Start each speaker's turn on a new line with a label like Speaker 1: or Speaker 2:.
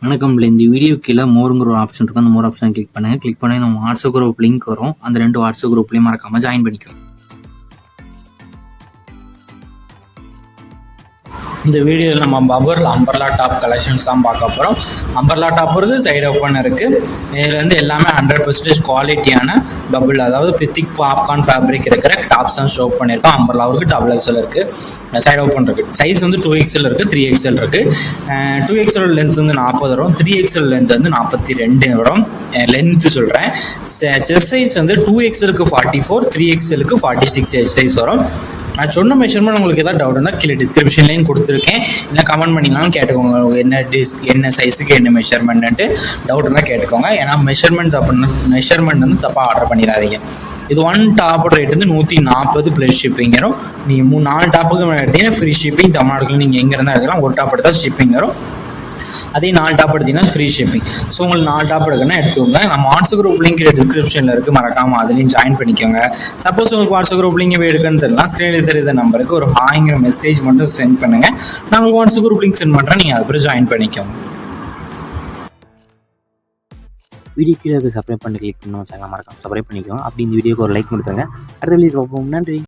Speaker 1: வணக்கம். இந்த வீடியோ கீழே மோருங்கிற ஒரு ஆப்ஷன் இருக்கும். அந்த மோர் ஆப்ஷன் கிளிக் பண்ணுங்கள். கிளிக் பண்ணி நம்ம வாட்ஸ்அப் குரூப் லிங்க் வரும். அந்த 2 வாட்ஸ்அப் குரூப்லேயும் மறக்காமல் ஜாயின் பண்ணிக்கோங்க. இந்த வீடியோவில் நம்ம பபர் அம்பர்லா டாப் கலெக்ஷன்ஸ் தான் பார்க்க போகிறோம். அம்பர்லா டாப் இருக்குது, சைடு ஓப்பன் இருக்குது. இதில் வந்து எல்லாமே 100% குவாலிட்டியான பபுள், அதாவது பித்திக் பாப்கார்ன் ஃபேப்ரிக் இருக்கிற டாப்ஸ் தான் ஷோ பண்ணியிருக்கோம். அம்பர்லா இருக்குது, டபுள் எக்ஸல் இருக்குது, சைடு ஓப்பன் இருக்குது. சைஸ் வந்து 2XL இருக்குது, 3XL இருக்குது. 2XL லென்த் வந்து 40 வரும், 3XL லென்த் வந்து 42 வரும். லென்த்து சொல்கிறேன். செஸ்ட் சைஸ் வந்து 2XLக்கு 44, 3XLக்கு 46 சைஸ் வரும். நான் சொன்ன மெஷர்மெண்ட் உங்களுக்கு எதாவது டவுட் இருந்தால் கீழே டிஸ்கிரிப்ஷன்லேயும் கொடுத்துருக்கேன். இல்லை கமெண்ட் பண்ணிங்களாலும் கேட்டுக்கோங்க. என்ன சைஸுக்கு என்ன மெஷர்மெண்ட்டு டவுட் இருந்தால் கேட்டுக்கோங்க. ஏன்னா மெஷர்மெண்ட் வந்து தப்பாக ஆர்டர் பண்ணிடாதீங்க. இது 1 டாப் ரேட் வந்து 140 ப்ளஸ் ஷிப்பிங் வரும். நீங்கள் 4 டாப்புக்கு மேலே எடுத்தீங்கன்னா ஃப்ரீ ஷிப்பிங். தமிழ்நாடுக்கு நீங்கள் எங்கே இருந்தால் எடுத்துக்கலாம். ஒரு டாப் எடுத்தால் ஷிப்பிங் வரும். அதே 4 டாப் எடுத்தீங்கன்னா ஃப்ரீ ஷிப்பிங். ஸோ உங்களுக்கு 4 டாப் எடுக்கணும்னா எடுத்துக்கோங்க. நம்ம வாட்ஸ்அப் குரூப் லிங்க் டிஸ்கிரிப்ஷனில் இருக்குது, மறக்காமல் அதுலேயும் ஜாயின் பண்ணிக்கோங்க. சப்போஸ் உங்களுக்கு வாட்ஸ்அப் குரூப் லிங்க் எடுக்கணும்னு தெரியலாம், ஸ்க்ரீனில் தெரியுற நம்பருக்கு ஒரு ஹாய்ங்கிற மெசேஜ் மட்டும் சென்ட் பண்ணுங்கள். நான் உங்களுக்கு வாட்ஸ்அப் குரூப் லிங்க் சென்ட் பண்ணுறேன், நீங்கள் அதுக்கப்புறம் ஜாயின் பண்ணிக்கோங்க.
Speaker 2: வீடியோ கீழே சப்ஸ்கிரைப் பண்ணி கிளிக் பண்ணணும், மறக்காம சப்ஸ்கிரைப் பண்ணிக்கோங்க. அப்படி இந்த வீடியோக்கு ஒரு லைக் கொடுத்துருங்க. அடுத்த வீடியோ பார்ப்போம். நன்றி.